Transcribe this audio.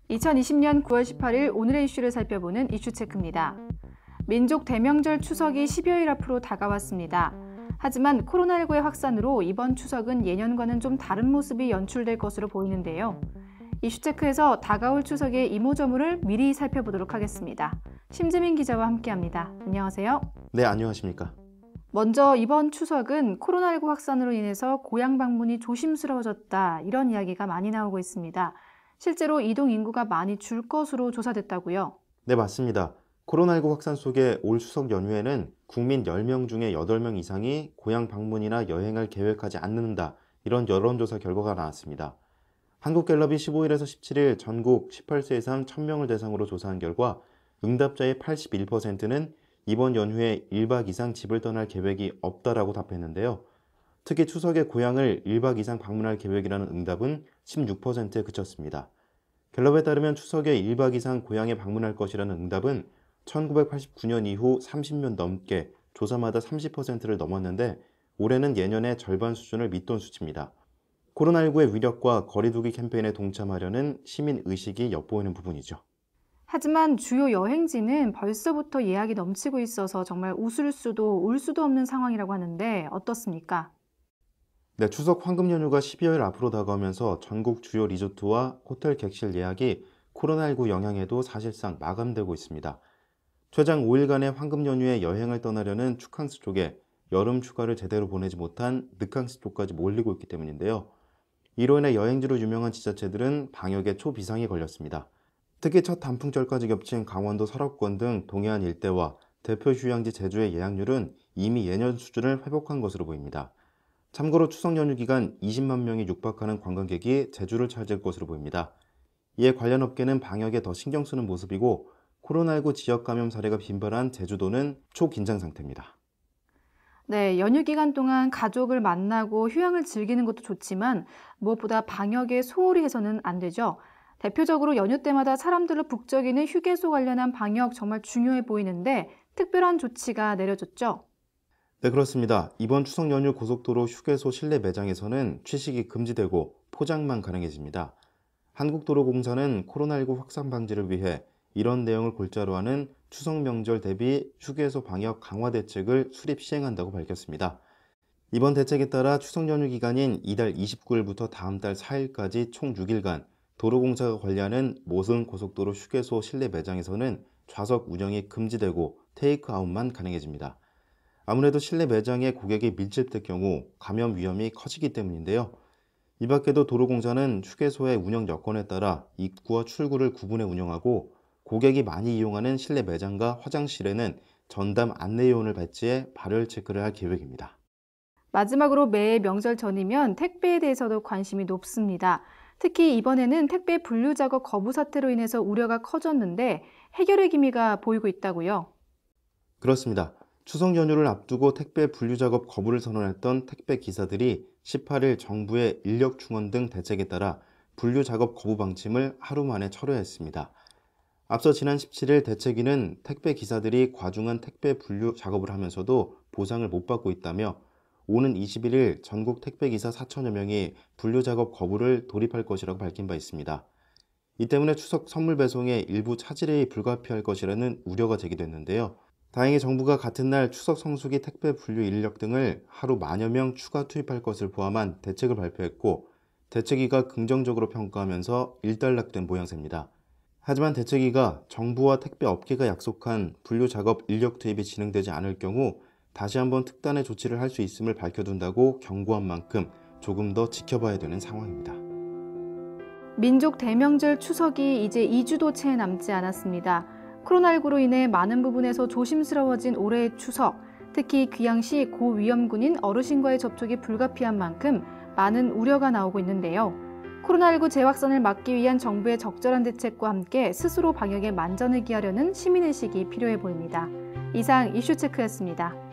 2020년 9월 18일 오늘의 이슈를 살펴보는 이슈체크입니다. 민족 대명절 추석이 10여일 앞으로 다가왔습니다. 하지만 코로나19의 확산으로 이번 추석은 예년과는 좀 다른 모습이 연출될 것으로 보이는데요. 이슈체크에서 다가올 추석의 이모저모를 미리 살펴보도록 하겠습니다. 심지민 기자와 함께합니다. 안녕하세요. 네, 안녕하십니까. 먼저 이번 추석은 코로나19 확산으로 인해서 고향 방문이 조심스러워졌다, 이런 이야기가 많이 나오고 있습니다. 실제로 이동 인구가 많이 줄 것으로 조사됐다고요? 네, 맞습니다. 코로나19 확산 속에 올 추석 연휴에는 국민 10명 중에 8명 이상이 고향 방문이나 여행을 계획하지 않는다, 이런 여론조사 결과가 나왔습니다. 한국갤럽이 15일에서 17일 전국 18세 이상 1000명을 대상으로 조사한 결과 응답자의 81%는 이번 연휴에 1박 이상 집을 떠날 계획이 없다라고 답했는데요. 특히 추석에 고향을 1박 이상 방문할 계획이라는 응답은 16%에 그쳤습니다. 갤럽에 따르면 추석에 1박 이상 고향에 방문할 것이라는 응답은 1989년 이후 30년 넘게 조사마다 30%를 넘었는데 올해는 예년의 절반 수준을 밑돈 수치입니다. 코로나19의 위력과 거리두기 캠페인에 동참하려는 시민 의식이 엿보이는 부분이죠. 하지만 주요 여행지는 벌써부터 예약이 넘치고 있어서 정말 웃을 수도 울 수도 없는 상황이라고 하는데 어떻습니까? 네, 추석 황금 연휴가 12일 앞으로 다가오면서 전국 주요 리조트와 호텔 객실 예약이 코로나19 영향에도 사실상 마감되고 있습니다. 최장 5일간의 황금 연휴에 여행을 떠나려는 축항스 쪽에 여름 휴가를 제대로 보내지 못한 늑항스 쪽까지 몰리고 있기 때문인데요. 이로 인해 여행지로 유명한 지자체들은 방역에 초비상이 걸렸습니다. 특히 첫 단풍절까지 겹친 강원도 설악권 등 동해안 일대와 대표 휴양지 제주의 예약률은 이미 예년 수준을 회복한 것으로 보입니다. 참고로 추석 연휴 기간 20만 명이 육박하는 관광객이 제주를 차지할 것으로 보입니다. 이에 관련 업계는 방역에 더 신경 쓰는 모습이고 코로나19 지역 감염 사례가 빈발한 제주도는 초긴장 상태입니다. 네, 연휴 기간 동안 가족을 만나고 휴양을 즐기는 것도 좋지만 무엇보다 방역에 소홀히 해서는 안 되죠. 대표적으로 연휴 때마다 사람들을 북적이는 휴게소 관련한 방역 정말 중요해 보이는데 특별한 조치가 내려졌죠? 네, 그렇습니다. 이번 추석 연휴 고속도로 휴게소 실내 매장에서는 취식이 금지되고 포장만 가능해집니다. 한국도로공사는 코로나19 확산 방지를 위해 이런 내용을 골자로 하는 추석 명절 대비 휴게소 방역 강화 대책을 수립 시행한다고 밝혔습니다. 이번 대책에 따라 추석 연휴 기간인 이달 29일부터 다음 달 4일까지 총 6일간 도로공사가 관리하는 모든 고속도로 휴게소 실내 매장에서는 좌석 운영이 금지되고 테이크아웃만 가능해집니다. 아무래도 실내 매장에 고객이 밀집될 경우 감염 위험이 커지기 때문인데요. 이 밖에도 도로공사는 휴게소의 운영 여건에 따라 입구와 출구를 구분해 운영하고 고객이 많이 이용하는 실내 매장과 화장실에는 전담 안내요원을 배치해 발열 체크를 할 계획입니다. 마지막으로 매해 명절 전이면 택배에 대해서도 관심이 높습니다. 특히 이번에는 택배 분류 작업 거부 사태로 인해서 우려가 커졌는데 해결의 기미가 보이고 있다고요? 그렇습니다. 추석 연휴를 앞두고 택배 분류 작업 거부를 선언했던 택배 기사들이 18일 정부의 인력 충원 등 대책에 따라 분류 작업 거부 방침을 하루 만에 철회했습니다. 앞서 지난 17일 대책위는 택배 기사들이 과중한 택배 분류 작업을 하면서도 보상을 못 받고 있다며 오는 21일 전국 택배기사 4천여 명이 분류 작업 거부를 돌입할 것이라고 밝힌 바 있습니다. 이 때문에 추석 선물 배송에 일부 차질이 불가피할 것이라는 우려가 제기됐는데요. 다행히 정부가 같은 날 추석 성수기 택배 분류 인력 등을 하루 만여 명 추가 투입할 것을 포함한 대책을 발표했고 대책위가 긍정적으로 평가하면서 일단락된 모양새입니다. 하지만 대책위가 정부와 택배 업계가 약속한 분류 작업 인력 투입이 진행되지 않을 경우 다시 한번 특단의 조치를 할 수 있음을 밝혀둔다고 경고한 만큼 조금 더 지켜봐야 되는 상황입니다. 민족 대명절 추석이 이제 2주도 채 남지 않았습니다. 코로나19로 인해 많은 부분에서 조심스러워진 올해의 추석, 특히 귀양시 고위험군인 어르신과의 접촉이 불가피한 만큼 많은 우려가 나오고 있는데요. 코로나19 재확산을 막기 위한 정부의 적절한 대책과 함께 스스로 방역에 만전을 기하려는 시민의식이 필요해 보입니다. 이상 이슈체크였습니다.